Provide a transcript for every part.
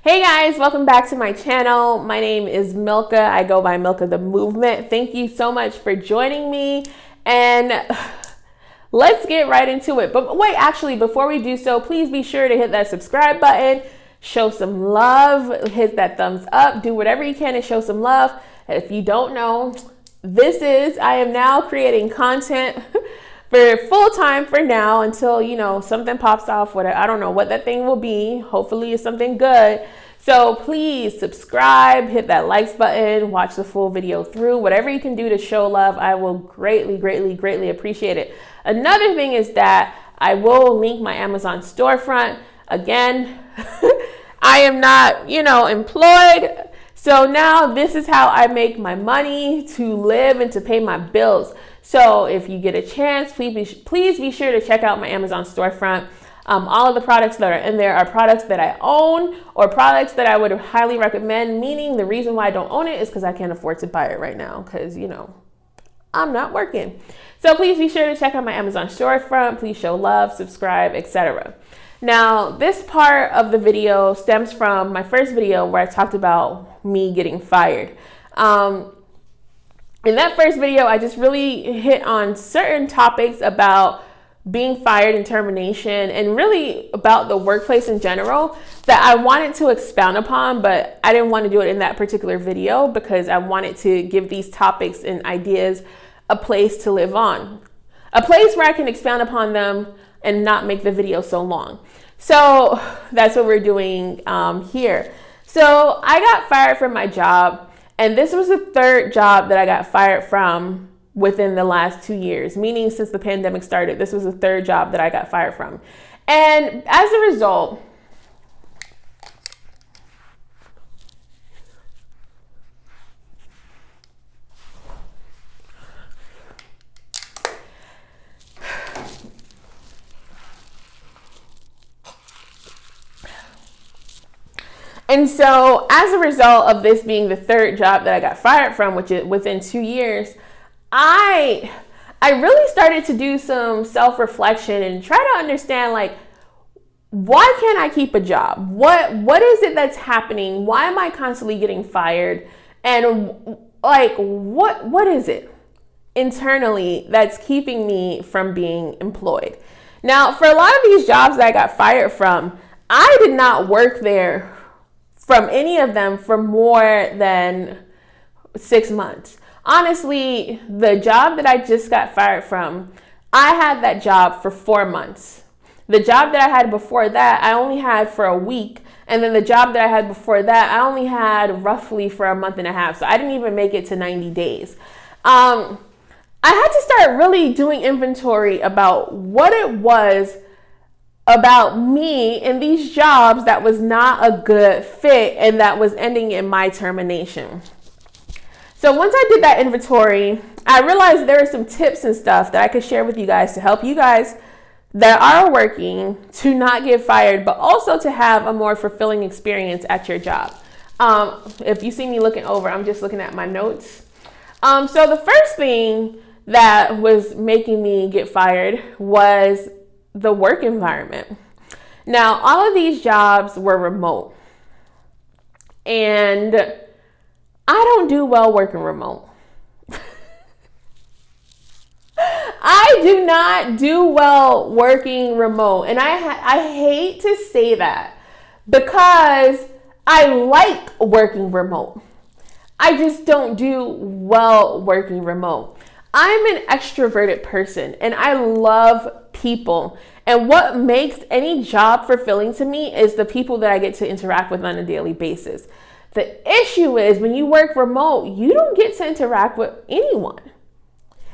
Hey guys, welcome back to my channel. My name is Milka. I go by Milka the Movement. Thank you so much for joining me, and let's get right into it. But wait, actually, before we do so, please be sure to hit that subscribe button, show some love, hit that thumbs up, do whatever you can to show some love. And if you don't know, I am now creating content for full time for now until, something pops off. I don't know what that thing will be. Hopefully it's something good. So please subscribe, hit that likes button, watch the full video through. Whatever you can do to show love, I will greatly appreciate it. Another thing is that I will link my Amazon storefront. Again, I am not, employed. So now this is how I make my money to live and to pay my bills. So if you get a chance, please be sure to check out my Amazon storefront. All of the products that are in there are products that I own or products that I would highly recommend, meaning the reason why I don't own it is because I can't afford to buy it right now because, I'm not working. So please be sure to check out my Amazon storefront. Please show love, subscribe, etc. Now, this part of the video stems from my first video where I talked about me getting fired. In that first video, I just really hit on certain topics about being fired and termination and really about the workplace in general that I wanted to expound upon, but I didn't want to do it in that particular video because I wanted to give these topics and ideas a place to live on, a place where I can expound upon them and not make the video so long. So that's what we're doing here. So I got fired from my job. And this was the third job that I got fired from within the last 2 years, meaning since the pandemic started, this was the third job that I got fired from. And as a result, of this being the third job that I got fired from, which is within 2 years, I really started to do some self-reflection and try to understand, why can't I keep a job? What is it that's happening? Why am I constantly getting fired? And what is it internally that's keeping me from being employed? Now, for a lot of these jobs that I got fired from, I did not work there from any of them for more than 6 months. Honestly, the job that I just got fired from, I had that job for 4 months. The job that I had before that, I only had for a week. And then the job that I had before that, I only had roughly for a month and a half. So I didn't even make it to 90 days. I had to start really doing inventory about what it was about me in these jobs that was not a good fit and that was ending in my termination. So once I did that inventory, I realized there are some tips and stuff that I could share with you guys to help you guys that are working to not get fired, but also to have a more fulfilling experience at your job. If you see me looking over, I'm just looking at my notes. So the first thing that was making me get fired was the work environment. Now, all of these jobs were remote, and I don't do well working remote. I do not do well working remote, and I hate to say that because I like working remote. I just don't do well working remote. I'm an extroverted person and I love people. And what makes any job fulfilling to me is the people that I get to interact with on a daily basis. The issue is when you work remote, you don't get to interact with anyone.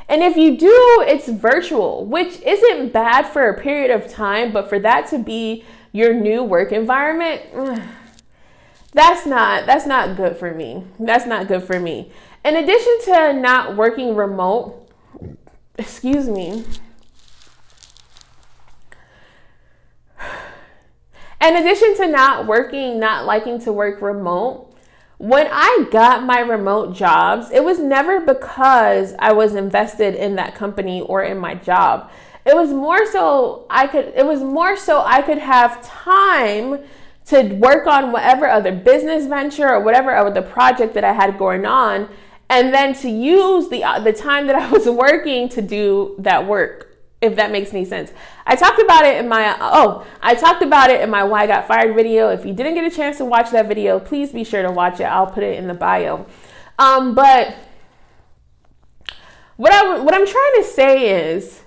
And if you do, it's virtual, which isn't bad for a period of time, but for that to be your new work environment, that's not good for me. That's not good for me. In addition to not working remote, in addition to not liking to work remote, when I got my remote jobs, it was never because I was invested in that company or in my job. It was more so I could have time to work on whatever other business venture or whatever other project that I had going on, and then to use the time that I was working to do that work, if that makes any sense. I talked about it in my Why I Got Fired video. If you didn't get a chance to watch that video, please be sure to watch it. I'll put it in the bio. But what I'm trying to say is,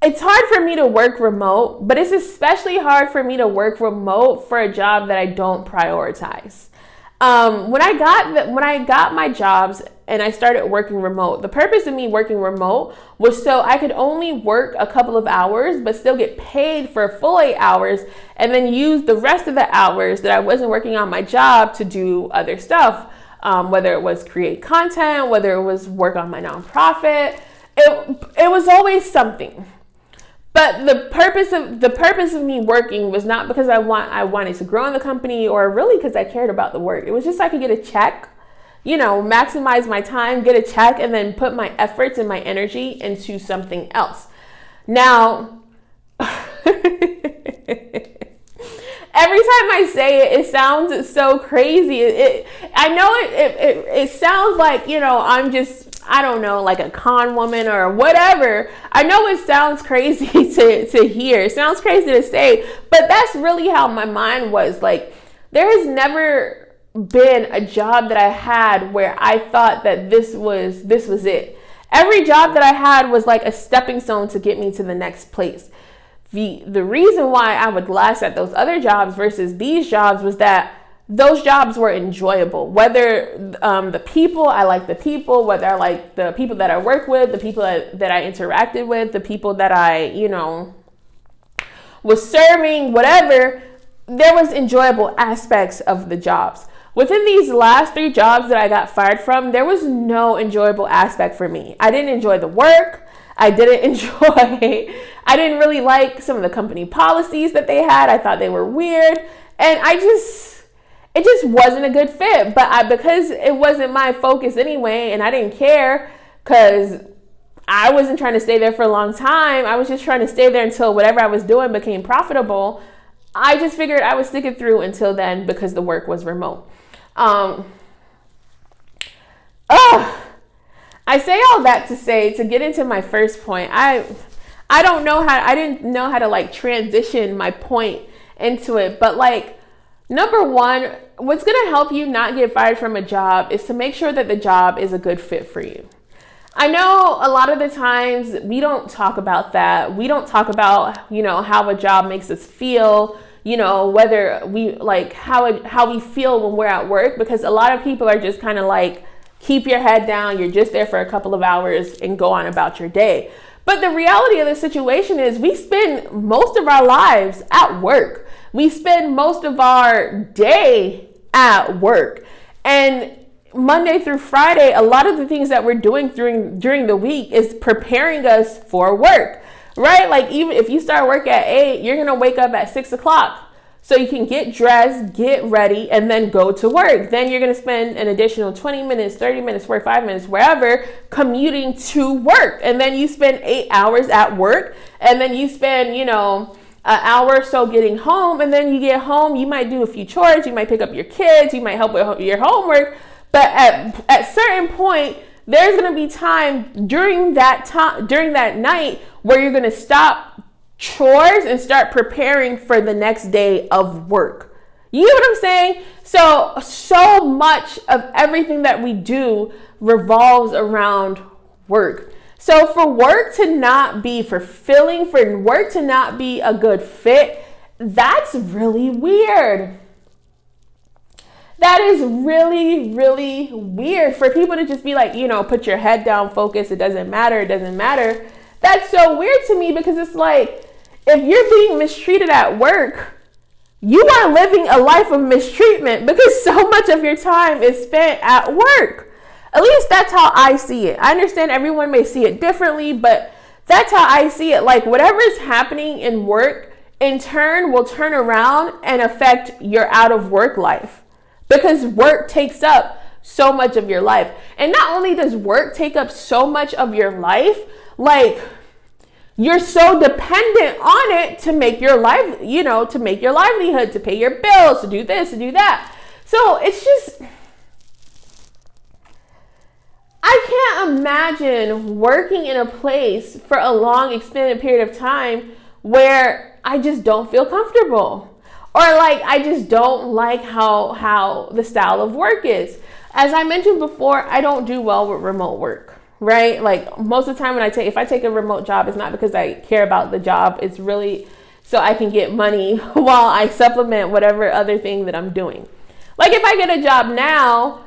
it's hard for me to work remote, but it's especially hard for me to work remote for a job that I don't prioritize. When I got my jobs and I started working remote, the purpose of me working remote was so I could only work a couple of hours, but still get paid for a full 8 hours, and then use the rest of the hours that I wasn't working on my job to do other stuff, whether it was create content, whether it was work on my nonprofit. It was always something. But the purpose of me working was not because I wanted to grow in the company, or really because I cared about the work. It was just so I could get a check, maximize my time, get a check, and then put my efforts and my energy into something else. Now, every time I say it, it sounds so crazy. I know it sounds like, I'm just, I don't know, like a con woman or whatever. I know it sounds crazy to hear. It sounds crazy to say, but that's really how my mind was. Like, there has never been a job that I had where I thought that this was it. Every job that I had was like a stepping stone to get me to the next place. The reason why I would last at those other jobs versus these jobs was that those jobs were enjoyable. Whether the people, I like the people, whether I like the people that I work with, the people that I interacted with, the people that I, was serving, whatever, there was enjoyable aspects of the jobs. Within these last 3 jobs that I got fired from, there was no enjoyable aspect for me. I didn't enjoy the work. I didn't really like some of the company policies that they had. I thought they were weird. And it just wasn't a good fit. But because it wasn't my focus anyway, and I didn't care, because I wasn't trying to stay there for a long time. I was just trying to stay there until whatever I was doing became profitable. I just figured I would stick it through until then, because the work was remote. I say all that to get into my first point. I didn't know how to like transition my point into it, but like, number one, what's going to help you not get fired from a job is to make sure that the job is a good fit for you. I know a lot of the times we don't talk about that. We don't talk about, how a job makes us feel, whether we like how we feel when we're at work, because a lot of people are just kind of like, keep your head down. You're just there for a couple of hours and go on about your day. But the reality of the situation is we spend most of our lives at work. We spend most of our day at work. And Monday through Friday, a lot of the things that we're doing during the week is preparing us for work, right? Like, even if you start work at 8, you're going to wake up at 6 o'clock. So you can get dressed, get ready, and then go to work. Then you're going to spend an additional 20 minutes, 30 minutes, 45 minutes, wherever, commuting to work. And then you spend 8 hours at work. And then you spend, an hour or so getting home. And then you get home, you might do a few chores. You might pick up your kids. You might help with your homework. But at certain point, there's going to be time during that night where you're going to stop chores and start preparing for the next day of work. You know what I'm saying? So much of everything that we do revolves around work. So for work to not be fulfilling, for work to not be a good fit, that's really weird. That is really, really weird for people to just be like, put your head down, focus. It doesn't matter. That's so weird to me, because it's like, if you're being mistreated at work, you are living a life of mistreatment, because so much of your time is spent at work. At least that's how I see it. I understand everyone may see it differently, but that's how I see it. Like, whatever is happening in work, in turn, will turn around and affect your out of work life, because work takes up so much of your life. And not only does work take up so much of your life, like, you're so dependent on it to make your life, to make your livelihood, to pay your bills, to do this, to do that. So it's just, I can't imagine working in a place for a long extended period of time where I just don't feel comfortable, or like I just don't like how the style of work is. As I mentioned before, I don't do well with remote work, right? Like most of the time if I take a remote job, it's not because I care about the job. It's really so I can get money while I supplement whatever other thing that I'm doing. Like if I get a job now,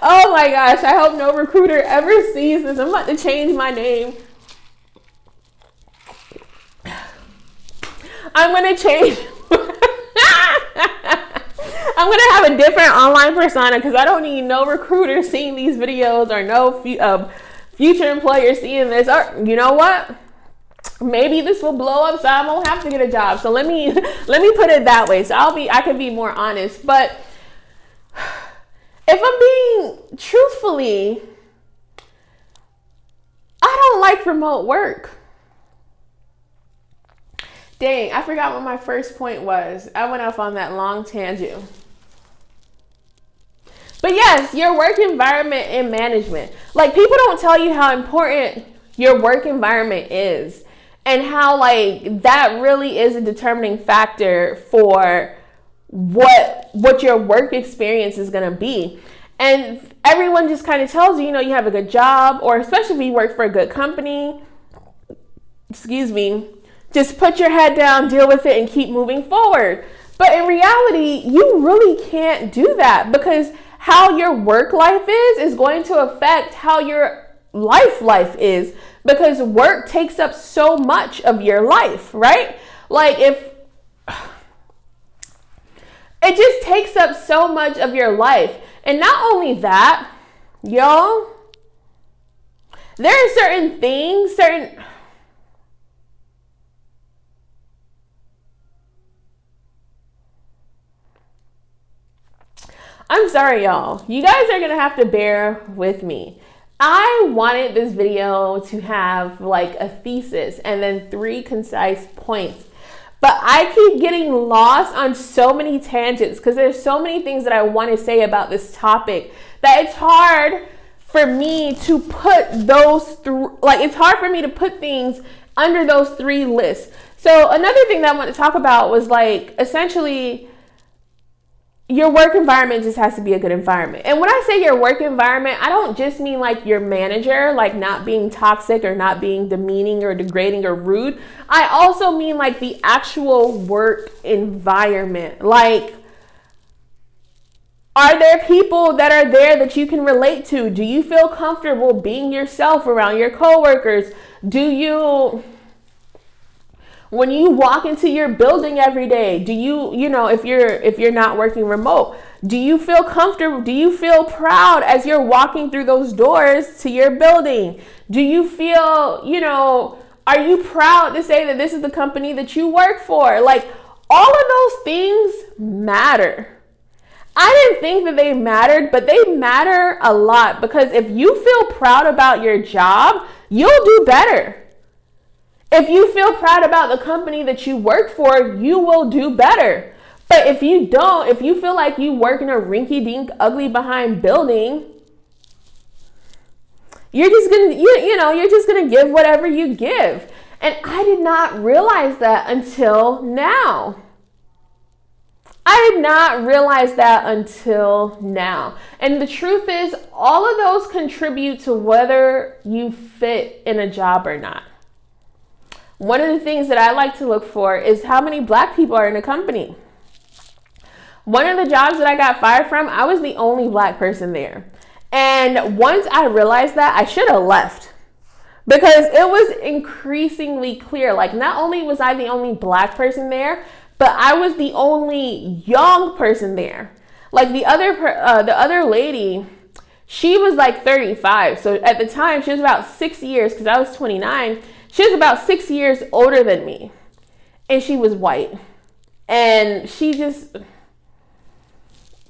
oh my gosh, I hope no recruiter ever sees this. I'm about to change my name. I'm going to change. I'm going to have a different online persona because I don't need no recruiter seeing these videos or no future employer seeing this. Or you know what? Maybe this will blow up so I won't have to get a job. So let me put it that way. So I can be more honest. But if I'm being truthfully, I don't like remote work. Dang, I forgot what my first point was. I went off on that long tangent. But yes, your work environment and management. Like people don't tell you how important your work environment is and how like that really is a determining factor for what your work experience is going to be. And everyone just kind of tells you, you have a good job, or especially if you work for a good company, just put your head down, deal with it, and keep moving forward. But in reality, you really can't do that because how your work life is going to affect how your life is, because work takes up so much of your life, right? Like if it just takes up so much of your life. And not only that, y'all, there are certain things, I'm sorry, y'all. You guys are going to have to bear with me. I wanted this video to have like a thesis and then 3 concise points. But I keep getting lost on so many tangents because there's so many things that I want to say about this topic that it's hard for me to put it's hard for me to put things under those 3 lists. So another thing that I want to talk about was like essentially your work environment just has to be a good environment. And when I say your work environment, I don't just mean like your manager, like not being toxic or not being demeaning or degrading or rude. I also mean like the actual work environment. Like, are there people that are there that you can relate to? Do you feel comfortable being yourself around your coworkers? When you walk into your building every day, do you if you're not working remote, do you feel comfortable? Do you feel proud as you're walking through those doors to your building? Do you feel, are you proud to say that this is the company that you work for? Like all of those things matter. I didn't think that they mattered, but they matter a lot because if you feel proud about your job, you'll do better. If you feel proud about the company that you work for, you will do better. But if you don't, if you feel like you work in a rinky-dink, ugly behind building, you're just gonna give whatever you give. And I did not realize that until now. And the truth is, all of those contribute to whether you fit in a job or not. One of the things that I like to look for is how many Black people are in a company. One of the jobs that I got fired from, I was the only Black person there. And once I realized that, I should have left. Because it was increasingly clear. Like, not only was I the only Black person there, but I was the only young person there. Like the other lady, she was like 35. So at the time, she was about 6 years, because I was 29. She was about 6 years older than me. And she was white. And she just...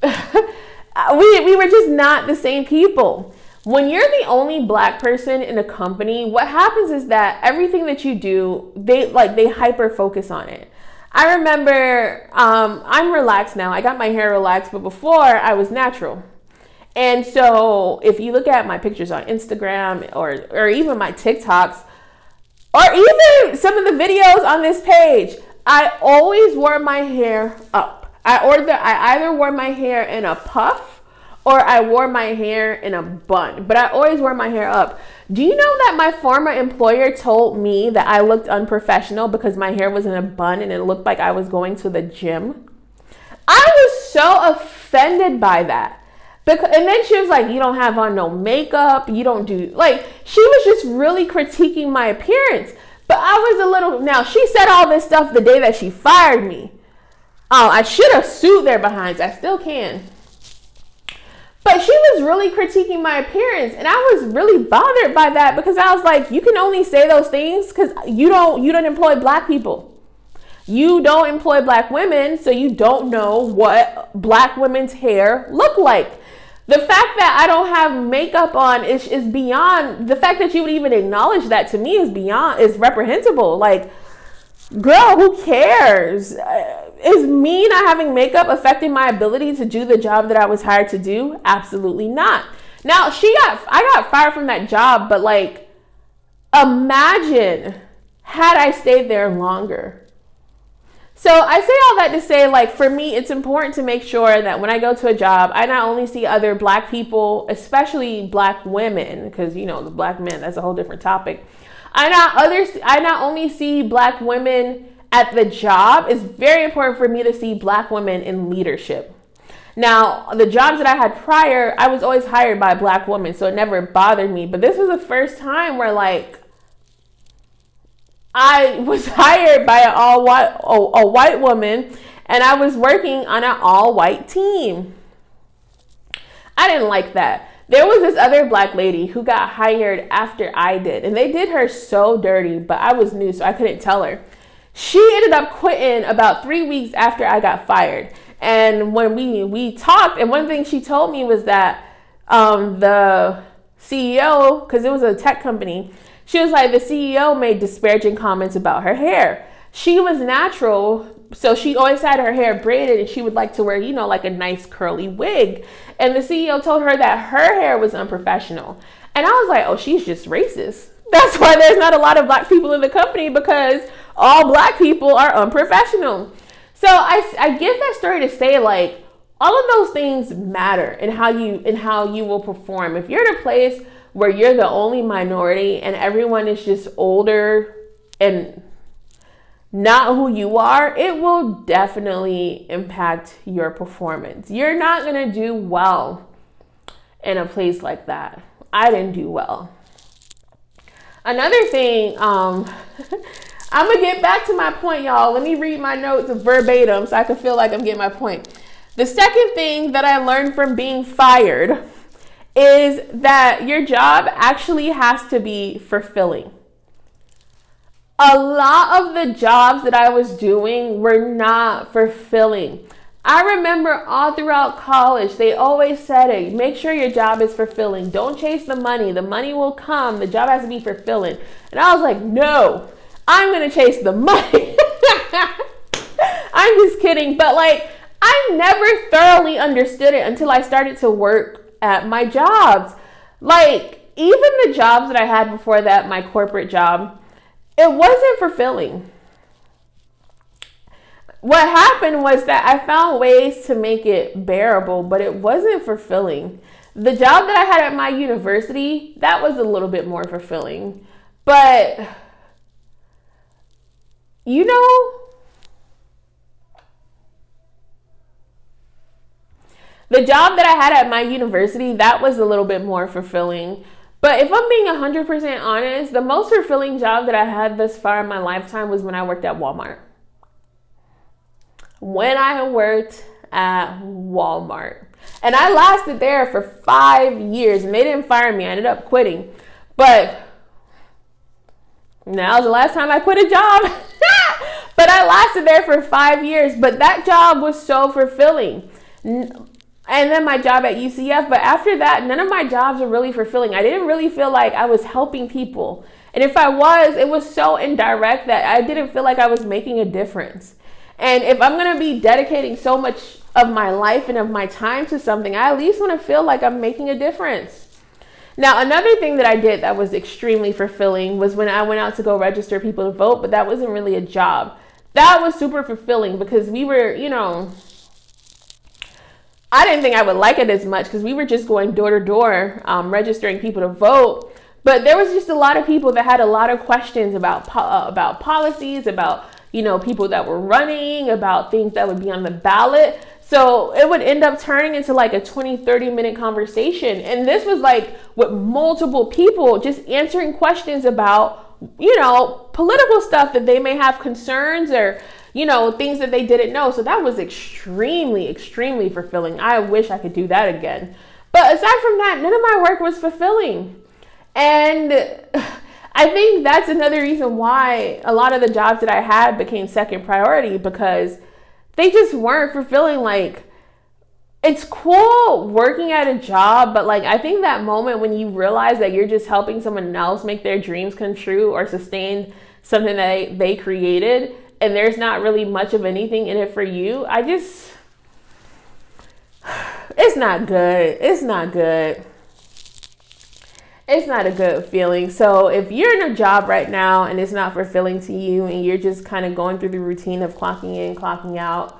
we were just not the same people. When you're the only Black person in a company, what happens is that everything that you do, they hyper focus on it. I remember, I'm relaxed now. I got my hair relaxed, but before I was natural. And so if you look at my pictures on Instagram or even my TikToks, or even some of the videos on this page, I always wore my hair up. I either wore my hair in a puff or I wore my hair in a bun, but I always wore my hair up. Do you know that my former employer told me that I looked unprofessional because my hair was in a bun and it looked like I was going to the gym? I was so offended by that. And then she was like, you don't have on no makeup, you don't do, she was just really critiquing my appearance. But I was now she said all this stuff the day that she fired me. Oh, I should have sued their behinds. I still can. But she was really critiquing my appearance, and I was really bothered by that because I was like, you can only say those things because you don't employ Black people. You don't employ Black women, so you don't know what Black women's hair look like. The fact that I don't have makeup on is beyond, the fact that you would even acknowledge that to me is reprehensible. Like, girl, who cares? Is me not having makeup affecting my ability to do the job that I was hired to do? Absolutely not. Now, I got fired from that job, but imagine had I stayed there longer. So I say all that to say, for me, it's important to make sure that when I go to a job, I not only see other Black people, especially Black women, because, the Black men, that's a whole different topic. I not only see Black women at the job. It's very important for me to see Black women in leadership. Now, the jobs that I had prior, I was always hired by a Black woman, so it never bothered me. But this was the first time where I was hired by a white woman, and I was working on an all-white team. I didn't like that. There was this other Black lady who got hired after I did, and they did her so dirty, but I was new, so I couldn't tell her. She ended up quitting about 3 weeks after I got fired. And when we talked, and one thing she told me was that the CEO, because it was a tech company, she was like, the CEO made disparaging comments about her hair. She was natural, so she always had her hair braided, and she would like to wear, a nice curly wig. And the CEO told her that her hair was unprofessional. And I was like, oh, she's just racist. That's why there's not a lot of Black people in the company, because all Black people are unprofessional. So I give that story to say, all of those things matter in how you will perform. If you're in a place where you're the only minority and everyone is just older and not who you are, it will definitely impact your performance. You're not going to do well in a place like that. I didn't do well. Another thing, I'm going to get back to my point, y'all. Let me read my notes verbatim so I can feel like I'm getting my point. The second thing that I learned from being fired is that your job actually has to be fulfilling. A lot of the jobs that I was doing were not fulfilling. I remember all throughout college, they always said it, make sure your job is fulfilling. Don't chase the money. The money will come. The job has to be fulfilling. And I was like, no, I'm going to chase the money. I'm just kidding. But I never thoroughly understood it until I started to work at my jobs. Even the jobs that I had before that, my corporate job, it wasn't fulfilling. What happened was that I found ways to make it bearable, but it wasn't fulfilling. The job that I had at my university, that was a little bit more fulfilling. But, the job that I had at my university, that was a little bit more fulfilling. But if I'm being 100% honest, the most fulfilling job that I had thus far in my lifetime was when I worked at Walmart. When I worked at Walmart. And I lasted there for 5 years, and they didn't fire me. I ended up quitting. But now was the last time I quit a job. But I lasted there for 5 years. But that job was so fulfilling. and then my job at UCF. But after that, none of my jobs were really fulfilling. I didn't really feel like I was helping people. And if I was, it was so indirect that I didn't feel like I was making a difference. And if I'm going to be dedicating so much of my life and of my time to something, I at least want to feel like I'm making a difference. Now, another thing that I did that was extremely fulfilling was when I went out to go register people to vote, but that wasn't really a job. That was super fulfilling because we were, I didn't think I would like it as much because we were just going door to door, registering people to vote. But there was just a lot of people that had a lot of questions about policies, about, people that were running, about things that would be on the ballot. So it would end up turning into like a 20-30 minute conversation. And this was like with multiple people just answering questions about, political stuff that they may have concerns or, things that they didn't know. So that was extremely, extremely fulfilling. I wish I could do that again. But aside from that, none of my work was fulfilling. And I think that's another reason why a lot of the jobs that I had became second priority, because they just weren't fulfilling. Like, it's cool working at a job, but like, I think that moment when you realize that you're just helping someone else make their dreams come true or sustain something that they created, and there's not really much of anything in it for you, it's not good. It's not good. It's not a good feeling. So if you're in a job right now and it's not fulfilling to you and you're just kind of going through the routine of clocking in, clocking out,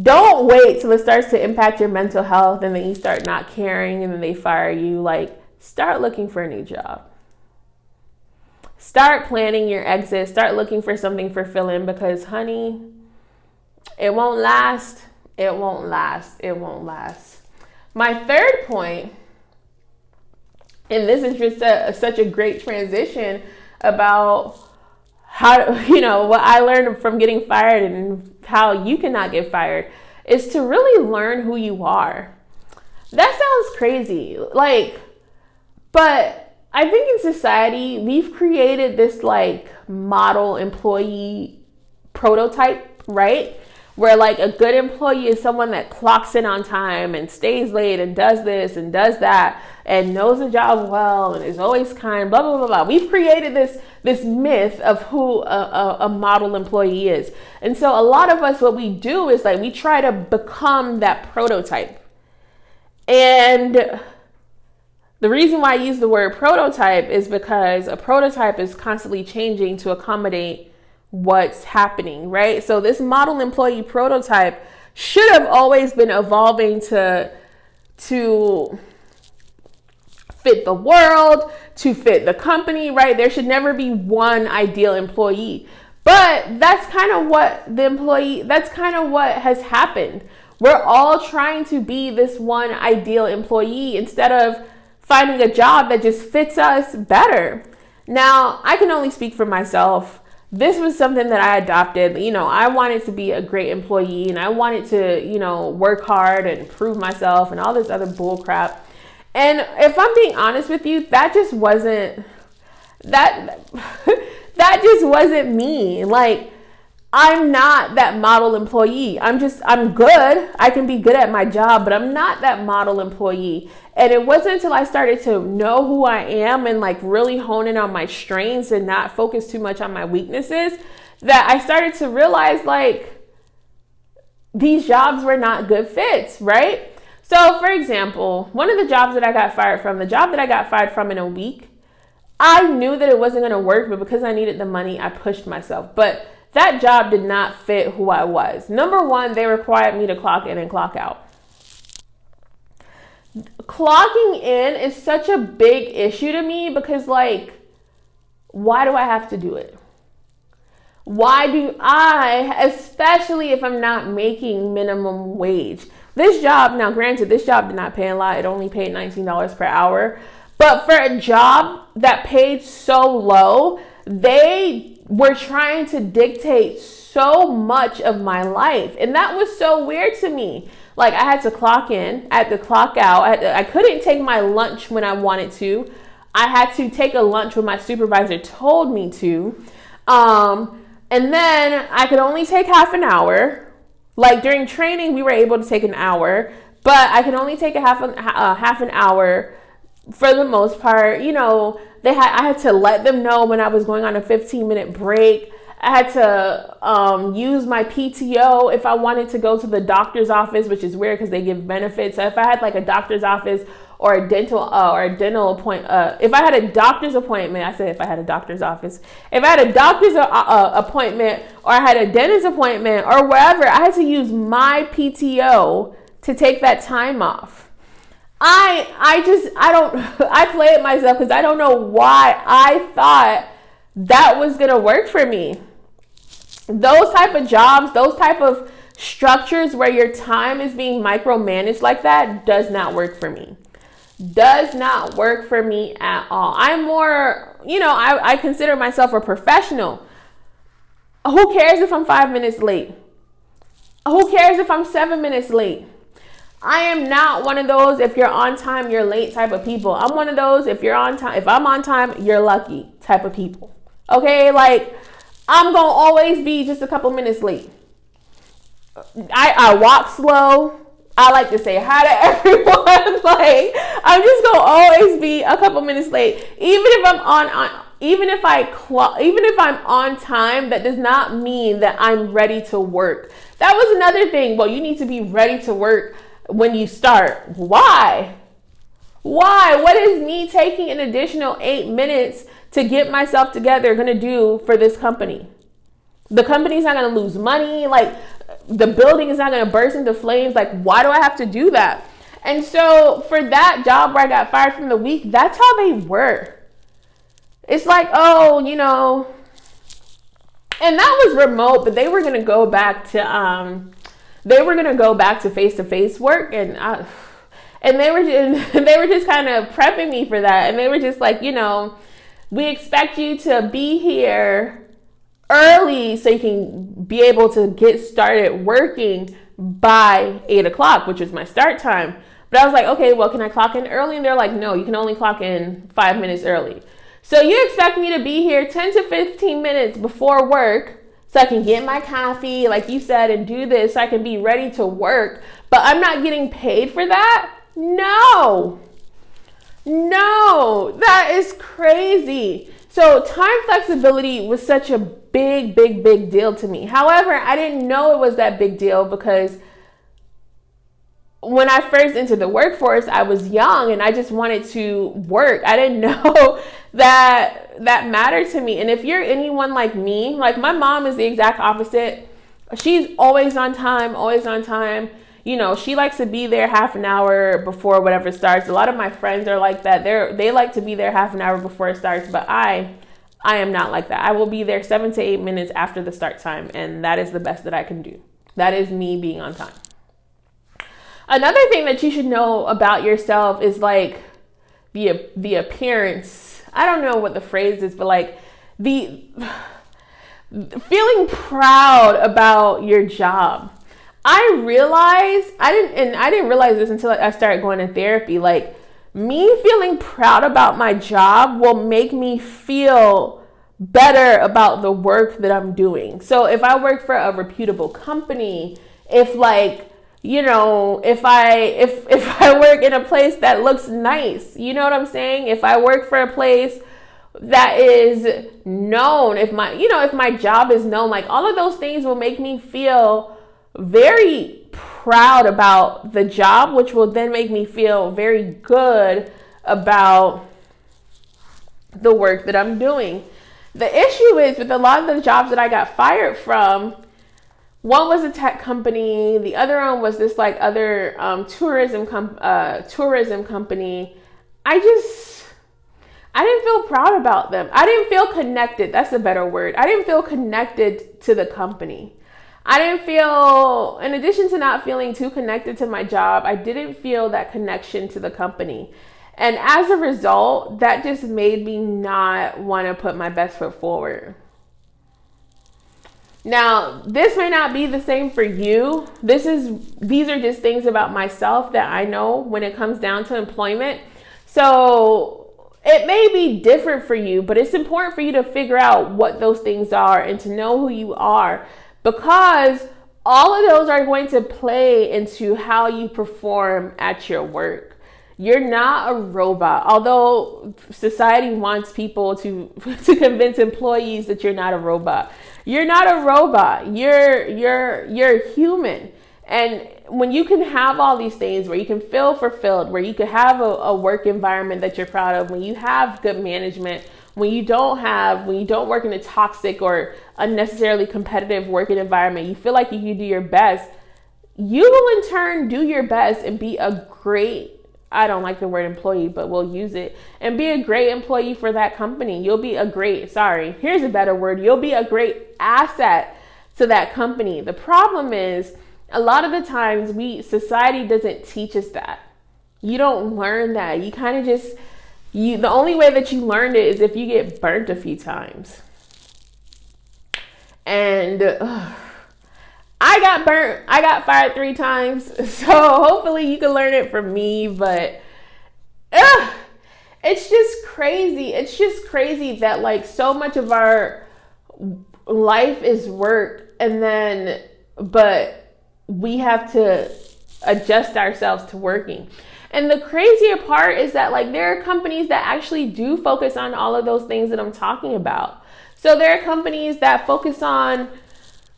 don't wait till it starts to impact your mental health and then you start not caring and then they fire you. Like, start looking for a new job. Start planning your exit. Start looking for something fulfilling, because, honey, it won't last. It won't last. It won't last. My third point, and this is just such a great transition about how, what I learned from getting fired and how you cannot get fired, is to really learn who you are. That sounds crazy. But I think in society, we've created this model employee prototype, right? Where a good employee is someone that clocks in on time and stays late and does this and does that and knows the job well and is always kind, blah, blah, blah, blah. We've created this myth of who a model employee is. And so a lot of us, what we do is we try to become that prototype. And the reason why I use the word prototype is because a prototype is constantly changing to accommodate what's happening, right? So this model employee prototype should have always been evolving to fit the world, to fit the company, right? There should never be one ideal employee. But that's kind of what has happened. We're all trying to be this one ideal employee instead of finding a job that just fits us better. Now, I can only speak for myself. This was something that I adopted. I wanted to be a great employee and I wanted to, work hard and prove myself and all this other bull crap. And if I'm being honest with you, that just wasn't me. I'm not that model employee. I'm good. I can be good at my job, but I'm not that model employee. And it wasn't until I started to know who I am and really hone in on my strengths and not focus too much on my weaknesses that I started to realize these jobs were not good fits, right? So for example, one of the jobs that I got fired from, in a week, I knew that it wasn't going to work, but because I needed the money, I pushed myself. But that job did not fit who I was. Number one, they required me to clock in and clock out. Clocking in is such a big issue to me because why do I have to do it? Why do I, especially if I'm not making minimum wage? This job, now granted, this job did not pay a lot. It only paid $19 per hour. But for a job that paid so low, they were trying to dictate so much of my life. And that was so weird to me. I had to clock in, I had to clock out. I couldn't take my lunch when I wanted to. I had to take a lunch when my supervisor told me to. And then I could only take half an hour. During training, we were able to take an hour. but I can only take a half an hour for the most part. You know, I had to let them know when I was going on a 15-minute break. I had to use my PTO if I wanted to go to the doctor's office, which is weird because they give benefits. So if I had like a doctor's office or a dental appointment, if I had a doctor's appointment, if I had a doctor's office, if I had a doctor's appointment, or I had a dentist appointment or wherever, I had to use my PTO to take that time off. I play it myself because I don't know why I thought that was going to work for me. Those type of jobs, those type of structures where your time is being micromanaged like that does not work for me. Does not work for me at all. I'm more, I consider myself a professional. Who cares if I'm 5 minutes late? Who cares if I'm 7 minutes late? I am not one of those if you're on time, you're late type of people. I'm one of those if I'm on time, you're lucky type of people. Okay, like I'm gonna always be just a couple minutes late. I walk slow. I like to say hi to everyone. Like I'm just gonna always be a couple minutes late, even if I'm on time. That does not mean that I'm ready to work. That was another thing. Well, you need to be ready to work when you start. Why? What is me taking an additional 8 minutes to get myself together going to do for this company? The company's not going to lose money. Like the building is not going to burst into flames. Like, why do I have to do that? And so for that job where I got fired from the week, that's how they were. It's like, and that was remote, but they were going to go back to, face-to-face work. And they were just kind of prepping me for that. And they were just like, we expect you to be here early so you can be able to get started working by 8:00, which was my start time. But I was like, okay, well, can I clock in early? And they're like, no, you can only clock in 5 minutes early. So you expect me to be here 10 to 15 minutes before work so I can get my coffee, like you said, and do this so I can be ready to work. But I'm not getting paid for that? No, that is crazy. So time flexibility was such a big deal to me. However, I didn't know it was that big deal because when I first entered the workforce, I was young and I just wanted to work. I didn't know that mattered to me. And if you're anyone like me, like my mom is the exact opposite. She's always on time. She likes to be there half an hour before whatever starts. A lot of my friends are like that. They like to be there half an hour before it starts, but I am not like that. I will be there 7 to 8 minutes after the start time, and that is the best that I can do. That is me being on time. Another thing that you should know about yourself is like the appearance. I don't know what the phrase is, but like the feeling proud about your job. I didn't realize this until I started going to therapy. Like me feeling proud about my job will make me feel better about the work that I'm doing. So if I work for a reputable company, if I work in a place that looks nice, you know what I'm saying? If I work for a place that is known, if my job is known, like all of those things will make me feel very proud about the job, which will then make me feel very good about the work that I'm doing. The issue is with a lot of the jobs that I got fired from, one was a tech company, the other one was this like other tourism company. I didn't feel proud about them. I didn't feel connected. That's a better word. I didn't feel connected to the company. I didn't feel, in addition to not feeling too connected to my job, I didn't feel that connection to the company. And as a result, that just made me not want to put my best foot forward. Now, this may not be the same for you. These are just things about myself that I know when it comes down to employment. So it may be different for you, but it's important for you to figure out what those things are and to know who you are. Because all of those are going to play into how you perform at your work. You're not a robot. Although society wants people to convince employees that you're not a robot. You're not a robot. You're human. And when you can have all these things where you can feel fulfilled, where you can have a work environment that you're proud of, when you have good management, when you don't work in a toxic or unnecessarily competitive working environment, you feel like you can do your best, you will in turn do your best and be a great, I don't like the word employee, but we'll use it, and be a great employee for that company. You'll be here's a better word. You'll be a great asset to that company. The problem is, a lot of the times society doesn't teach us that. You don't learn that. You kind of just, the only way that you learned it is if you get burnt a few times. And I got burnt. I got fired 3 times. So hopefully you can learn it from me. But it's just crazy. It's just crazy that like so much of our life is work, but we have to adjust ourselves to working. And the crazier part is that like there are companies that actually do focus on all of those things that I'm talking about. So there are companies that focus on,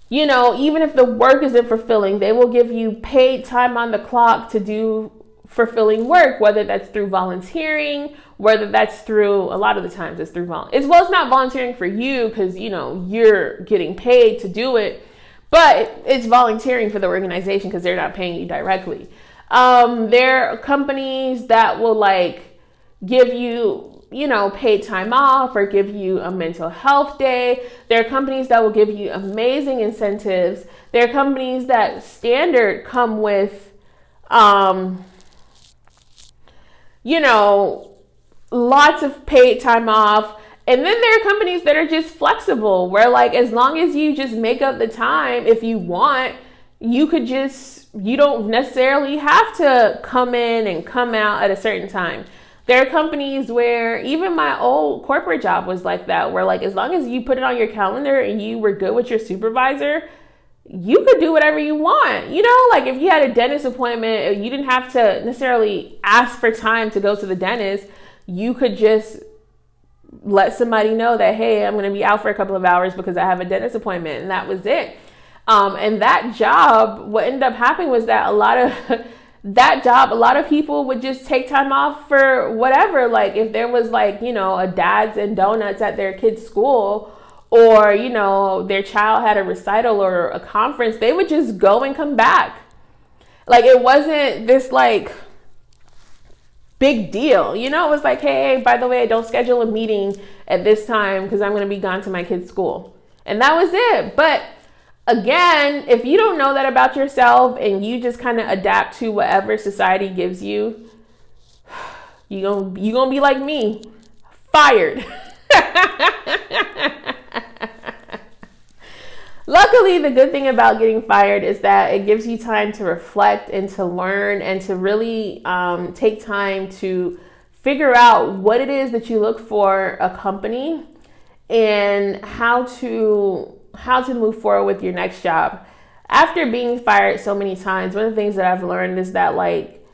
even if the work isn't fulfilling, they will give you paid time on the clock to do fulfilling work, whether that's through volunteering, whether that's through, a lot of the times it's through it's not volunteering for you because, you're getting paid to do it, but it's volunteering for the organization because they're not paying you directly. There are companies that will like give you, paid time off or give you a mental health day. There are companies that will give you amazing incentives. There are companies that standard come with, lots of paid time off. And then there are companies that are just flexible where like, as long as you just make up the time, if you want, you don't necessarily have to come in and come out at a certain time. There are companies where even my old corporate job was like that, where like, as long as you put it on your calendar and you were good with your supervisor, you could do whatever you want. Like if you had a dentist appointment, you didn't have to necessarily ask for time to go to the dentist. You could just let somebody know that, hey, I'm going to be out for a couple of hours because I have a dentist appointment. And that was it. And that job, what ended up happening was that a lot of people would just take time off for whatever. Like if there was like, a dads and donuts at their kid's school, or, their child had a recital or a conference, they would just go and come back. Like it wasn't this like big deal. It was like, hey, by the way, don't schedule a meeting at this time because I'm going to be gone to my kid's school. And that was it. But again, if you don't know that about yourself and you just kind of adapt to whatever society gives you, you're gonna be like me, fired. Luckily, the good thing about getting fired is that it gives you time to reflect and to learn and to really take time to figure out what it is that you look for a company and how to move forward with your next job. After being fired so many times, one of the things that I've learned is that like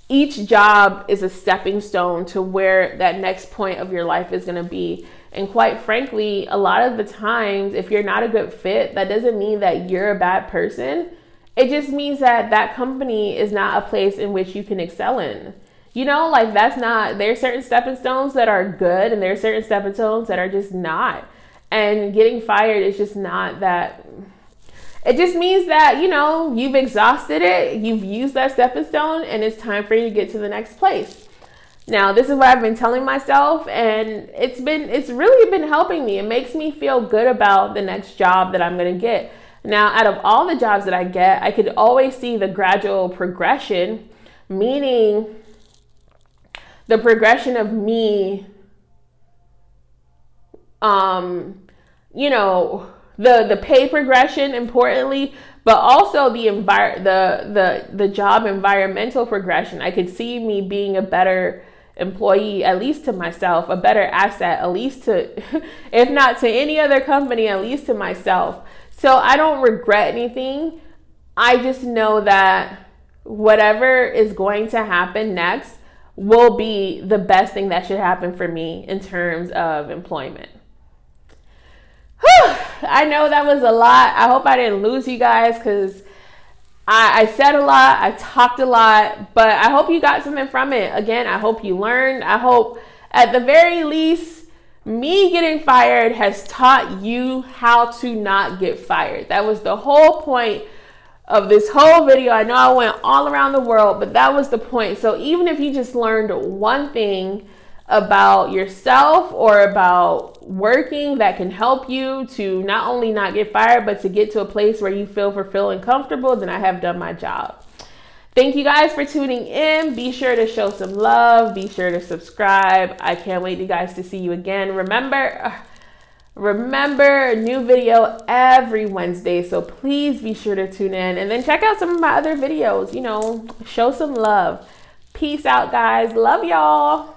each job is a stepping stone to where that next point of your life is going to be. And quite frankly, a lot of the times, if you're not a good fit, that doesn't mean that you're a bad person. It just means that that company is not a place in which you can excel in. Like there's certain stepping stones that are good and there's certain stepping stones that are just not. And getting fired is just not that. It just means that, you've exhausted it, you've used that stepping stone, and it's time for you to get to the next place. Now, this is what I've been telling myself, and it's really been helping me. It makes me feel good about the next job that I'm going to get. Now, out of all the jobs that I get, I could always see the gradual progression, meaning the progression of me, the pay progression, importantly, but also the job environmental progression. I could see me being a better employee, at least to myself, a better asset, at least to, if not to any other company, at least to myself. So I don't regret anything. I just know that whatever is going to happen next will be the best thing that should happen for me in terms of employment. Whew, I know that was a lot. I hope I didn't lose you guys because I said a lot, I talked a lot, but I hope you got something from it. Again, I hope you learned. I hope at the very least, me getting fired has taught you how to not get fired. That was the whole point of this whole video. I know I went all around the world, but that was the point. So even if you just learned one thing about yourself or about working that can help you to not only not get fired, but to get to a place where you feel fulfilled and comfortable, then I have done my job. Thank you guys for tuning in. Be sure to show some love. Be sure to subscribe. I can't wait you guys to see you again. Remember, new video every Wednesday, so please be sure to tune in and then check out some of my other videos. Show some love. Peace out, guys. Love y'all.